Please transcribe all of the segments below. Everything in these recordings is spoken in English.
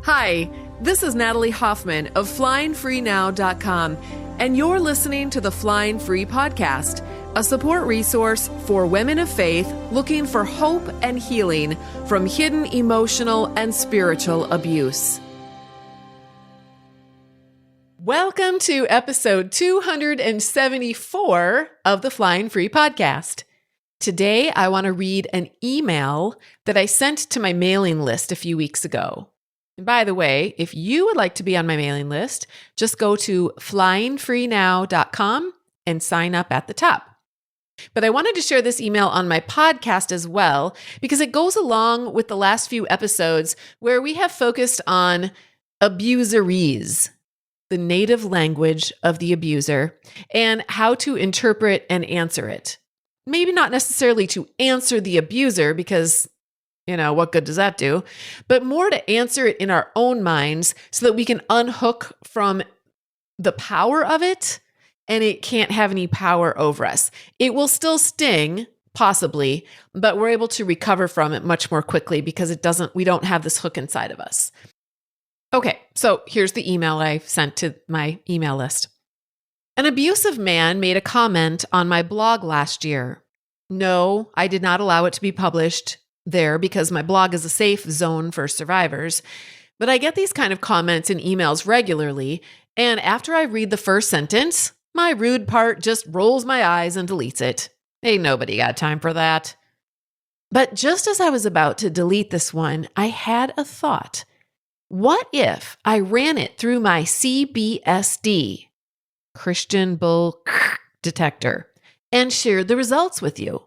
Hi, this is Natalie Hoffman of FlyingFreeNow.com, and you're listening to the Flying Free Podcast, a support resource for women of faith looking for hope and healing from hidden emotional and spiritual abuse. Welcome to episode 274 of the Flying Free Podcast. Today, I want to read an email that I sent to my mailing list a few weeks ago. And by the way, if you would like to be on my mailing list, just go to flyingfreenow.com and sign up at the top. But I wanted to share this email on my podcast as well, because it goes along with the last few episodes where we have focused on abuseries, the native language of the abuser, and how to interpret and answer it. Maybe not necessarily to answer the abuser, because what good does that do? But more to answer it in our own minds so that we can unhook from the power of it and it can't have any power over us. It will still sting, possibly, but we're able to recover from it much more quickly because we don't have this hook inside of us. Okay, so here's the email I sent to my email list. An abusive man made a comment on my blog last year. No, I did not allow it to be published there because my blog is a safe zone for survivors. But I get these kind of comments in emails regularly, and after I read the first sentence, my rude part just rolls my eyes and deletes it. Ain't nobody got time for that. But just as I was about to delete this one, I had a thought. What if I ran it through my CBSD, Christian Bull detector, and shared the results with you?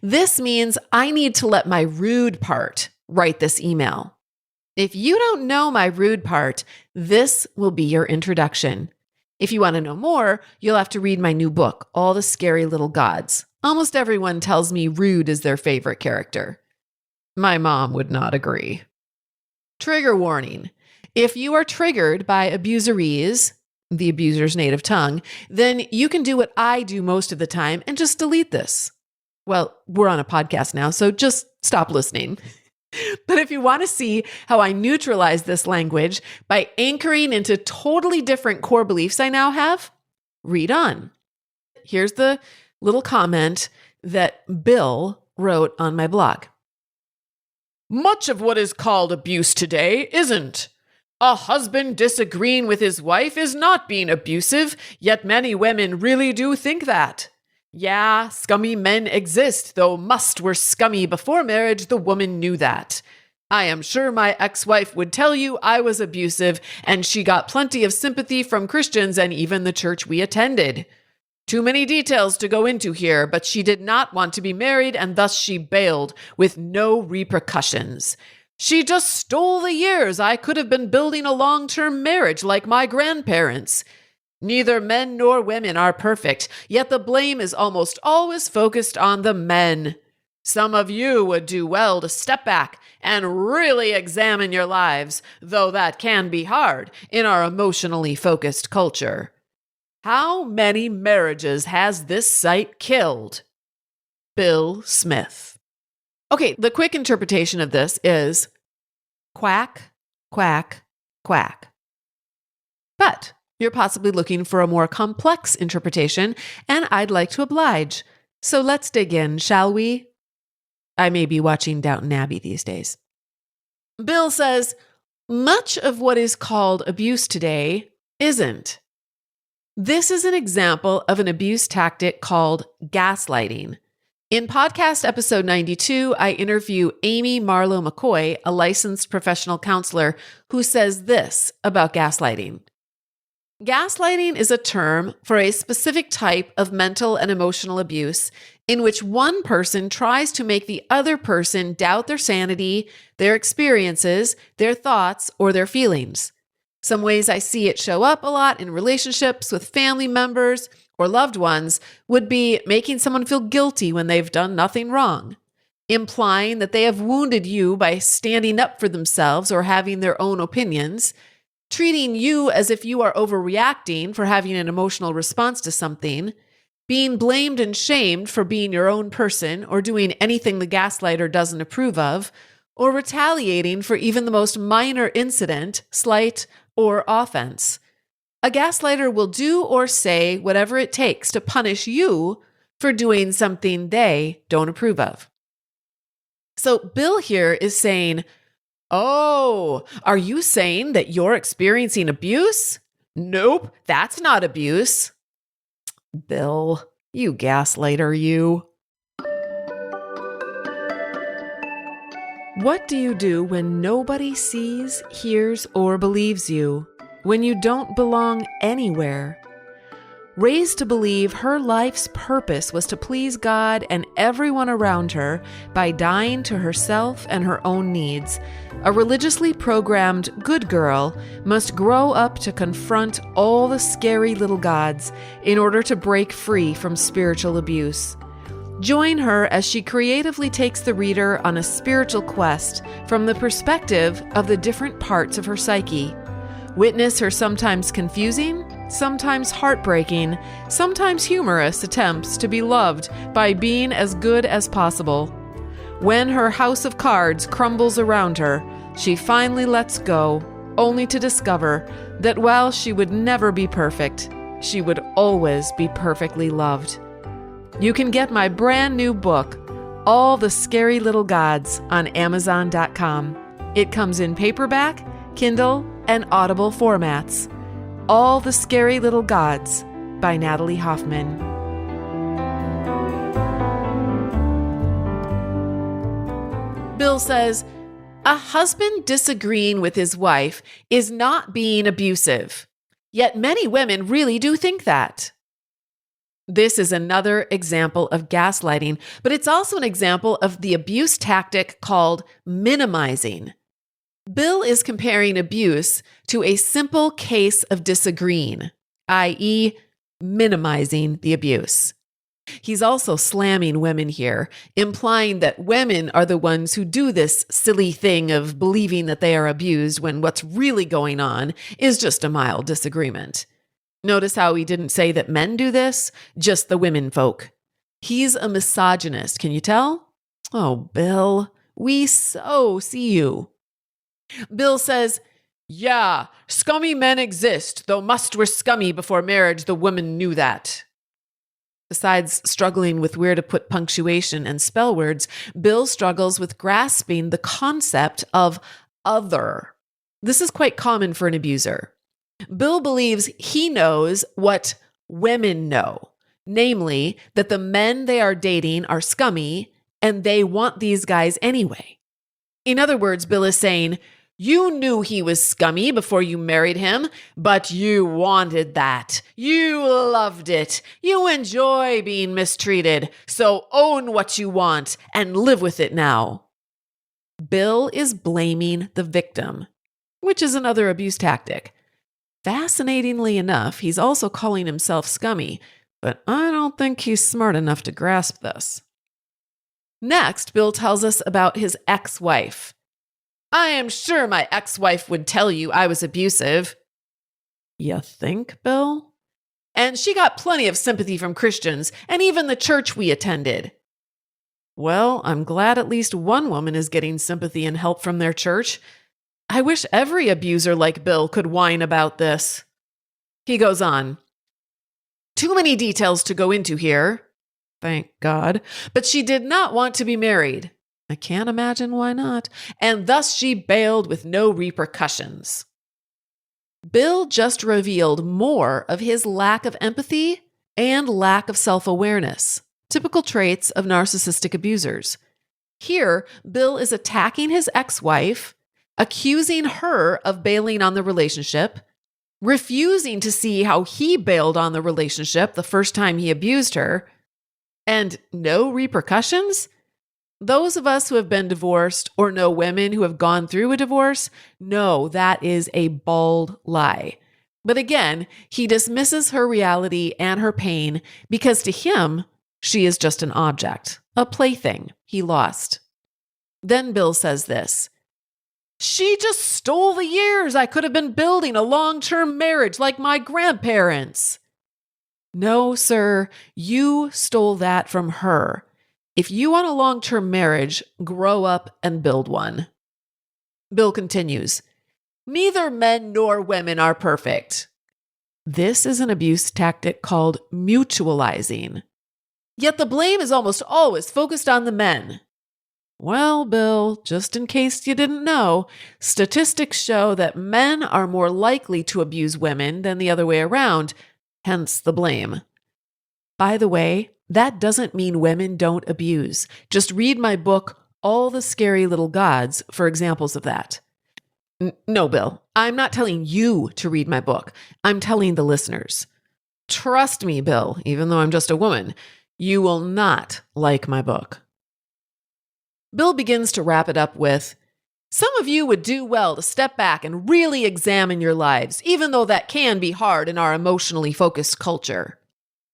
This means I need to let my rude part write this email. If you don't know my rude part, this will be your introduction. If you want to know more, you'll have to read my new book, All the Scary Little Gods. Almost everyone tells me Rude is their favorite character. My mom would not agree. Trigger warning. If you are triggered by abuseries, the abuser's native tongue, then you can do what I do most of the time and just delete this. Well, we're on a podcast now, so just stop listening. But if you want to see how I neutralize this language by anchoring into totally different core beliefs I now have, read on. Here's the little comment that Bill wrote on my blog. Much of what is called abuse today isn't. A husband disagreeing with his wife is not being abusive, yet many women really do think that. Yeah, scummy men exist, though must were scummy before marriage, the woman knew that. I am sure my ex-wife would tell you I was abusive, and she got plenty of sympathy from Christians and even the church we attended. Too many details to go into here, but she did not want to be married, and thus she bailed with no repercussions. She just stole the years I could have been building a long-term marriage like my grandparents. Neither men nor women are perfect, yet the blame is almost always focused on the men. Some of you would do well to step back and really examine your lives, though that can be hard in our emotionally focused culture. How many marriages has this site killed? Bill Smith. Okay, the quick interpretation of this is quack, quack, quack. But you're possibly looking for a more complex interpretation, and I'd like to oblige. So let's dig in, shall we? I may be watching Downton Abbey these days. Bill says, much of what is called abuse today isn't. This is an example of an abuse tactic called gaslighting. In podcast episode 92, I interview Amy Marlowe McCoy, a licensed professional counselor, who says this about gaslighting. Gaslighting is a term for a specific type of mental and emotional abuse in which one person tries to make the other person doubt their sanity, their experiences, their thoughts, or their feelings. Some ways I see it show up a lot in relationships with family members or loved ones would be making someone feel guilty when they've done nothing wrong, implying that they have wounded you by standing up for themselves or having their own opinions, treating you as if you are overreacting for having an emotional response to something, being blamed and shamed for being your own person or doing anything the gaslighter doesn't approve of, or retaliating for even the most minor incident, slight, or offense. A gaslighter will do or say whatever it takes to punish you for doing something they don't approve of. So Bill here is saying, "Oh, are you saying that you're experiencing abuse? Nope, that's not abuse." Bill, you gaslighter, you. What do you do when nobody sees, hears, or believes you? When you don't belong anywhere? Raised to believe her life's purpose was to please God and everyone around her by dying to herself and her own needs, a religiously programmed good girl must grow up to confront all the scary little gods in order to break free from spiritual abuse. Join her as she creatively takes the reader on a spiritual quest from the perspective of the different parts of her psyche. Witness her sometimes confusing, sometimes heartbreaking, sometimes humorous attempts to be loved by being as good as possible. When her house of cards crumbles around her, she finally lets go, only to discover that while she would never be perfect, she would always be perfectly loved. You can get my brand new book, All the Scary Little Gods, on Amazon.com. It comes in paperback, Kindle, and Audible formats. All the Scary Little Gods by Natalie Hoffman. Bill says, a husband disagreeing with his wife is not being abusive. Yet many women really do think that. This is another example of gaslighting, but it's also an example of the abuse tactic called minimizing. Bill is comparing abuse to a simple case of disagreeing, i.e., minimizing the abuse. He's also slamming women here, implying that women are the ones who do this silly thing of believing that they are abused when what's really going on is just a mild disagreement. Notice how he didn't say that men do this, just the women folk. He's a misogynist, can you tell? Oh, Bill, we so see you. Bill says, yeah, scummy men exist, though must were scummy before marriage, the woman knew that. Besides struggling with where to put punctuation and spell words, Bill struggles with grasping the concept of other. This is quite common for an abuser. Bill believes he knows what women know, namely that the men they are dating are scummy and they want these guys anyway. In other words, Bill is saying, you knew he was scummy before you married him, but you wanted that. You loved it. You enjoy being mistreated. So own what you want and live with it now. Bill is blaming the victim, which is another abuse tactic. Fascinatingly enough, he's also calling himself scummy, but I don't think he's smart enough to grasp this. Next, Bill tells us about his ex-wife. I am sure my ex-wife would tell you I was abusive. You think, Bill? And she got plenty of sympathy from Christians and even the church we attended. Well, I'm glad at least one woman is getting sympathy and help from their church. I wish every abuser like Bill could whine about this. He goes on. Too many details to go into here. Thank God. But she did not want to be married. I can't imagine why not. And thus she bailed with no repercussions. Bill just revealed more of his lack of empathy and lack of self-awareness, typical traits of narcissistic abusers. Here, Bill is attacking his ex-wife, accusing her of bailing on the relationship, refusing to see how he bailed on the relationship the first time he abused her, and no repercussions? Those of us who have been divorced or know women who have gone through a divorce know that is a bald lie. But again, he dismisses her reality and her pain because to him, she is just an object, a plaything he lost. Then Bill says this. She just stole the years I could have been building a long-term marriage like my grandparents. No, sir, you stole that from her. If you want a long-term marriage, grow up and build one. Bill continues, neither men nor women are perfect. This is an abuse tactic called mutualizing. Yet the blame is almost always focused on the men. Well, Bill, just in case you didn't know, statistics show that men are more likely to abuse women than the other way around, hence the blame. By the way, that doesn't mean women don't abuse. Just read my book, All the Scary Little Gods, for examples of that. No, Bill, I'm not telling you to read my book. I'm telling the listeners. Trust me, Bill, even though I'm just a woman, you will not like my book. Bill begins to wrap it up with, some of you would do well to step back and really examine your lives, even though that can be hard in our emotionally focused culture.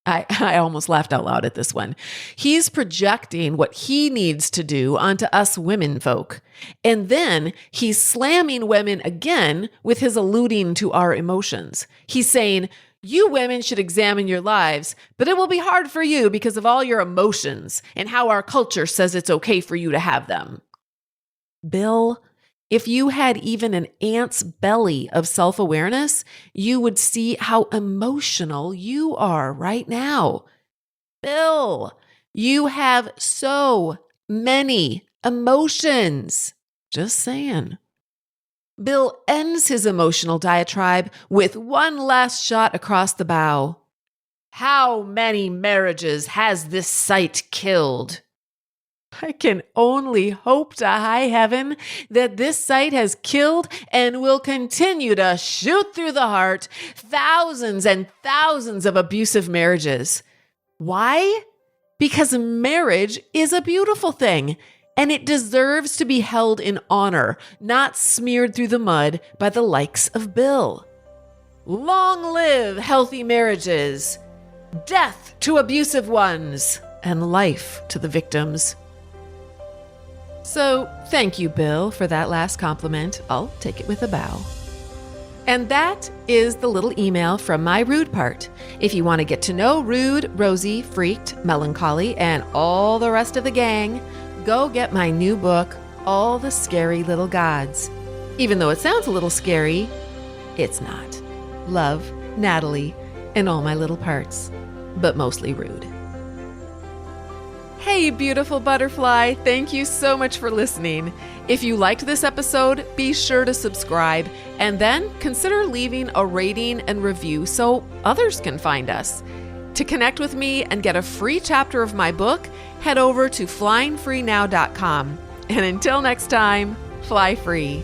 I almost laughed out loud at this one. He's projecting what he needs to do onto us women folk. And then he's slamming women again with his alluding to our emotions. He's saying, you women should examine your lives, but it will be hard for you because of all your emotions and how our culture says it's okay for you to have them. Bill, if you had even an ant's belly of self-awareness, you would see how emotional you are right now. Bill, you have so many emotions. Just saying. Bill ends his emotional diatribe with one last shot across the bow. How many marriages has this site killed? I can only hope to high heaven that this site has killed and will continue to shoot through the heart thousands and thousands of abusive marriages. Why? Because marriage is a beautiful thing, and it deserves to be held in honor, not smeared through the mud by the likes of Bill. Long live healthy marriages, death to abusive ones, and life to the victims. So, thank you, Bill, for that last compliment. I'll take it with a bow. And that is the little email from my rude part. If you want to get to know Rude, Rosie, Freaked, Melancholy, and all the rest of the gang, go get my new book, All the Scary Little Gods. Even though it sounds a little scary, it's not. Love, Natalie, and all my little parts, but mostly Rude. Hey, beautiful butterfly. Thank you so much for listening. If you liked this episode, be sure to subscribe and then consider leaving a rating and review so others can find us. To connect with me and get a free chapter of my book, head over to flyingfreenow.com. And until next time, fly free.